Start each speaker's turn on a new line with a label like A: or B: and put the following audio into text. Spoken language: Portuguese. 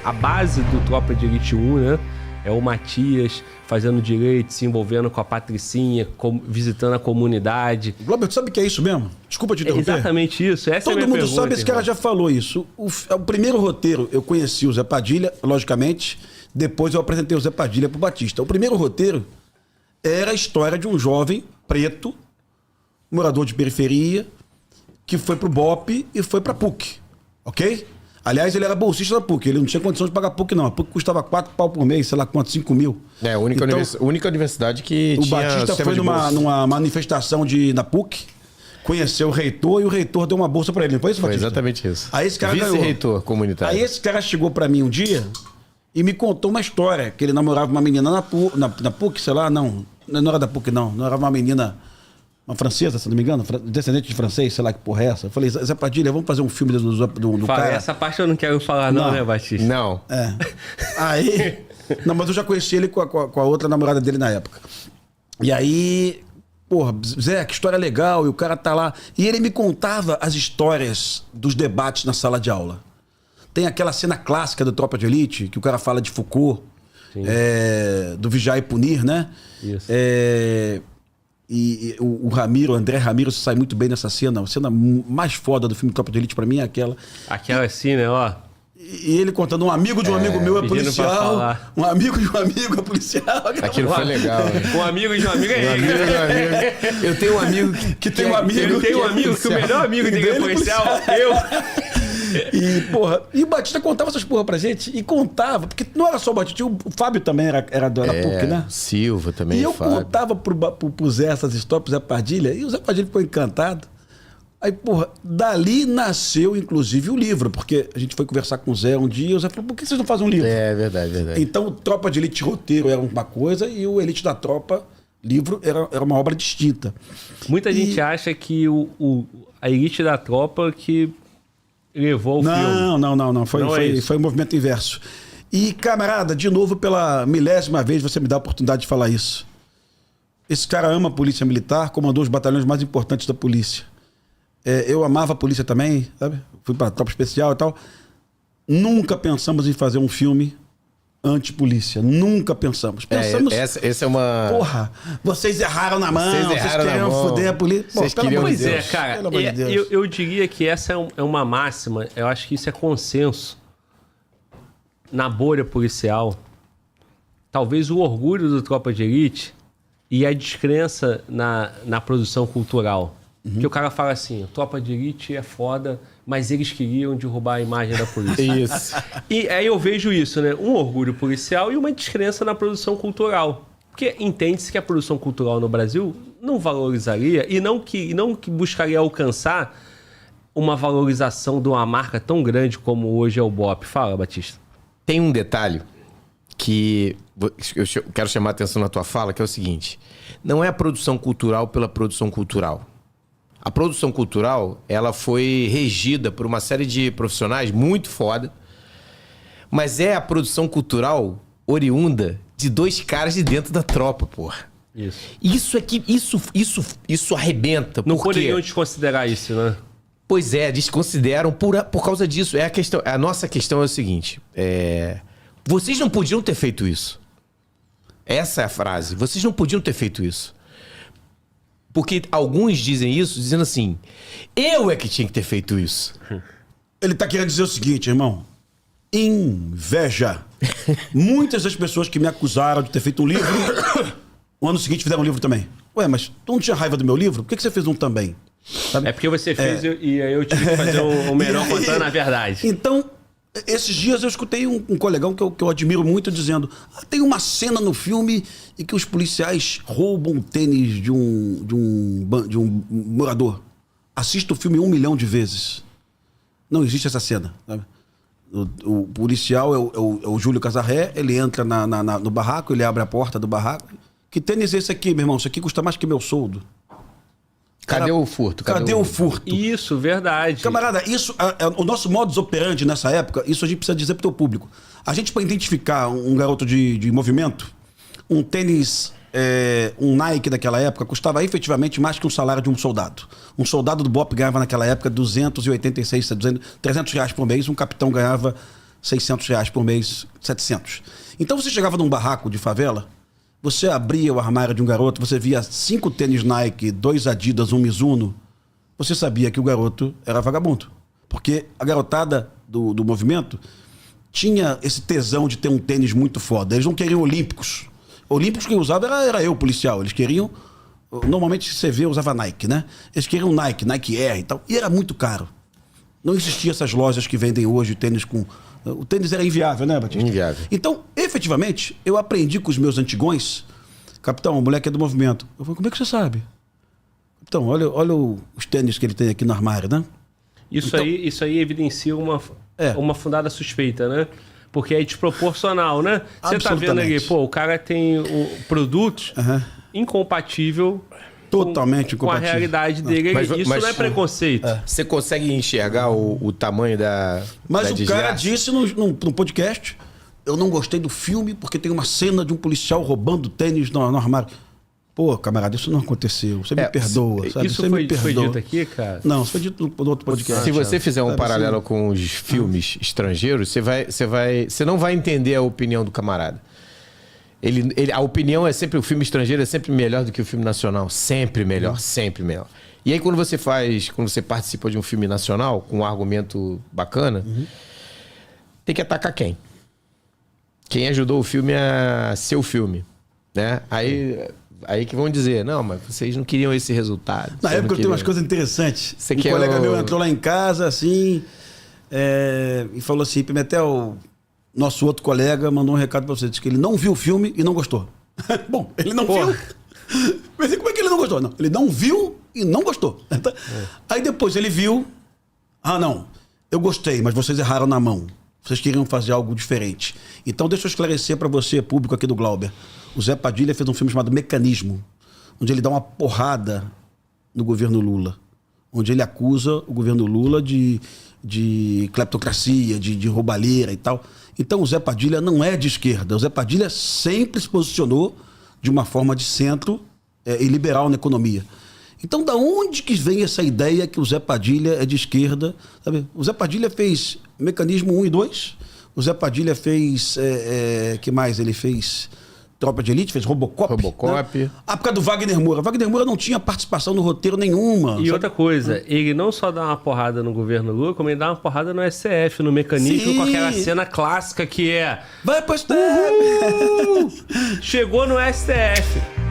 A: a base do Tropa de Elite 1, né? É o Matias fazendo direito, se envolvendo com a Patricinha, visitando a comunidade.
B: Glauber, tu sabe o que é isso mesmo? Desculpa te interromper.
A: É exatamente isso. Essa
B: Todo
A: é a minha
B: mundo
A: pergunta,
B: sabe, esse cara já falou isso. O primeiro roteiro, eu conheci o Zé Padilha, logicamente. Depois eu apresentei o Zé Padilha pro Batista. O primeiro roteiro era a história de um jovem preto, morador de periferia, que foi pro BOPE e foi pra PUC. Ok? Aliás, ele era bolsista da PUC, ele não tinha condição de pagar PUC, não. A PUC custava 4 pau por mês, sei lá quanto, 5 mil.
C: É, a única, única universidade que
B: o
C: tinha
B: Batista foi numa manifestação na PUC, conheceu o reitor e o reitor deu uma bolsa pra ele, não foi isso, Batista?
C: Foi exatamente isso.
B: Aí esse cara
C: vice-reitor comunitário.
B: Aí esse cara chegou pra mim um dia e me contou uma história, que ele namorava uma menina na PUC, sei lá, não era da PUC, não era uma menina... Uma francesa, se não me engano, descendente de francês, sei lá que porra é essa. Eu falei, Zé Padilha, vamos fazer um filme do cara.
A: Essa parte eu não quero falar não, né, Batista?
C: Não.
B: É. Aí... Não, mas eu já conheci ele com a outra namorada dele na época. E aí... Porra, Zé, que história legal. E o cara tá lá... E ele me contava as histórias dos debates na sala de aula. Tem aquela cena clássica do Tropa de Elite, que o cara fala de Foucault, do Vigiar e Punir, né?
A: Isso.
B: E o Ramiro, o André Ramiro, sai muito bem nessa cena. A cena mais foda do filme Tropa de Elite pra mim é aquela.
A: Aquela assim, né? Ó.
B: E ele contando, um amigo de um amigo meu é policial. Um amigo de um amigo é policial.
C: Aquilo foi legal.
A: Um amigo de um amigo é ele.
C: Eu tenho um amigo que tem um amigo.
A: Eu tenho um amigo que o melhor amigo dele é policial. Eu.
B: E, porra, e o Batista contava essas porra pra gente. E contava, porque não era só o Batista, o Fábio também era da PUC, né?
C: Silva também.
B: E eu contava pro Zé essas histórias, pro Zé Padilha, e o Zé Padilha ficou encantado. Aí, porra, dali nasceu, inclusive, o livro, porque a gente foi conversar com o Zé um dia, e o Zé falou, por que vocês não fazem um livro?
C: É verdade.
B: Então, o Tropa de Elite roteiro era uma coisa, e o Elite da Tropa, livro, era uma obra distinta.
A: Muita gente acha que a Elite da Tropa que levou o filme.
B: Não. Foi um movimento inverso. E, camarada, de novo, pela milésima vez, você me dá a oportunidade de falar isso. Esse cara ama a polícia militar, comandou os batalhões mais importantes da polícia. Eu amava a polícia também, sabe? Fui pra tropa especial e tal. Nunca pensamos em fazer um filme anti-polícia. Nunca pensamos.
C: Essa é uma...
B: Porra, vocês erraram na mão, vocês queriam foder a polícia.
C: Vocês queriam...
A: Pois é, cara. Eu diria que essa é uma máxima, eu acho que isso é consenso. Na bolha policial, talvez o orgulho do Tropa de Elite e a descrença na produção cultural. Que o cara fala assim, Tropa de Elite é foda, mas eles queriam derrubar a imagem da polícia.
C: Isso.
A: E aí eu vejo isso, né? Um orgulho policial e uma descrença na produção cultural. Porque entende-se que a produção cultural no Brasil não valorizaria e não que buscaria alcançar uma valorização de uma marca tão grande como hoje é o BOPE. Fala, Batista.
C: Tem um detalhe que eu quero chamar a atenção na tua fala, que é o seguinte. Não é a produção cultural pela produção cultural. A produção cultural, ela foi regida por uma série de profissionais muito foda, mas é a produção cultural oriunda de dois caras de dentro da tropa, porra. Isso arrebenta.
A: Não poderiam desconsiderar isso, né?
C: Pois é, desconsideram por causa disso. A nossa questão é o seguinte, vocês não podiam ter feito isso. Essa é a frase. Vocês não podiam ter feito isso. Porque alguns dizem isso, dizendo assim, eu é que tinha que ter feito isso.
B: Ele tá querendo dizer o seguinte, irmão. Inveja. Muitas das pessoas que me acusaram de ter feito um livro, no ano seguinte fizeram um livro também. Ué, mas tu não tinha raiva do meu livro? Por que você fez um também? Sabe?
A: É porque você fez e aí eu tive que fazer o melhor contando a verdade.
B: Então, esses dias eu escutei um colegão que eu admiro muito dizendo, tem uma cena no filme em que os policiais roubam o tênis de um morador. Assista o filme 1 milhão de vezes. Não existe essa cena. Sabe? O policial é o Júlio Casarré, ele entra no barraco, ele abre a porta do barraco. Que tênis é esse aqui, meu irmão? Isso aqui custa mais que meu soldo.
C: Cadê o furto?
B: Cadê o furto?
A: Isso, verdade.
B: Camarada, isso, o nosso modus operandi nessa época, isso a gente precisa dizer pro teu público. A gente, para identificar um garoto de movimento, um tênis, um Nike daquela época, custava efetivamente mais que um salário de um soldado. Um soldado do BOPE ganhava naquela época 286, 300 reais por mês, um capitão ganhava R$600 por mês, 700. Então você chegava num barraco de favela, você abria o armário de um garoto, você via 5 tênis Nike, 2 Adidas, um Mizuno, você sabia que o garoto era vagabundo. Porque a garotada do movimento tinha esse tesão de ter um tênis muito foda. Eles não queriam olímpicos. Olímpicos quem usava era eu, policial. Eles queriam... Normalmente você vê, usava Nike, né? Eles queriam Nike Air e tal. E era muito caro. Não existiam essas lojas que vendem hoje tênis com... O tênis era inviável, né, Batista?
C: Inviável.
B: Então, efetivamente, eu aprendi com os meus antigões. Capitão, o moleque é do movimento. Eu falei, como é que você sabe? Capitão, olha os tênis que ele tem aqui no armário, né?
A: Isso aí evidencia uma fundada suspeita, né? Porque é desproporcional, né? Você tá vendo ali, pô, o cara tem produtos incompatível
B: totalmente
A: com a realidade dele. Isso não é preconceito.
C: Você consegue enxergar o tamanho da
B: Mas
C: da
B: o cara disse no podcast, eu não gostei do filme porque tem uma cena de um policial roubando tênis no armário. Pô, camarada, isso não aconteceu. Você me perdoa, sabe?
A: Isso
B: você
A: foi
B: dito
A: aqui, cara?
B: Não, isso foi dito no outro podcast.
C: Se você fizer um paralelo com os filmes estrangeiros, você não vai entender a opinião do camarada. A opinião é sempre, o filme estrangeiro é sempre melhor do que o filme nacional. Sempre melhor, sempre melhor. E aí quando você participa de um filme nacional com um argumento bacana, tem que atacar quem? Quem ajudou o filme a ser o filme, né? Aí que vão dizer, não, mas vocês não queriam esse resultado.
B: Na época eu tenho umas coisas interessantes. Um colega meu entrou lá em casa, assim, e falou assim, Pimentel, nosso outro colega mandou um recado pra você, disse que ele não viu o filme e não gostou. Bom, ele não viu. Mas como é que ele não gostou? Não, ele não viu e não gostou. Aí depois ele viu, não, eu gostei, mas vocês erraram na mão. Vocês queriam fazer algo diferente. Então deixa eu esclarecer pra você, público aqui do Glauber. O Zé Padilha fez um filme chamado Mecanismo, onde ele dá uma porrada no governo Lula. Onde ele acusa o governo Lula de cleptocracia, de roubalheira e tal. Então o Zé Padilha não é de esquerda. O Zé Padilha sempre se posicionou de uma forma de centro e liberal na economia. Então da onde que vem essa ideia que o Zé Padilha é de esquerda? Sabe? O Zé Padilha fez Mecanismo 1 e 2. O Zé Padilha fez... que mais ele fez? Tropa de Elite, fez Robocop. Né? A época do Wagner Moura. Wagner Moura não tinha participação no roteiro nenhuma.
A: E sabe? Outra coisa, ele não só dá uma porrada no governo Lula, como ele dá uma porrada no STF, no Mecanismo, Sim. com aquela cena clássica que é...
B: Vai pro STF!
A: Chegou no STF.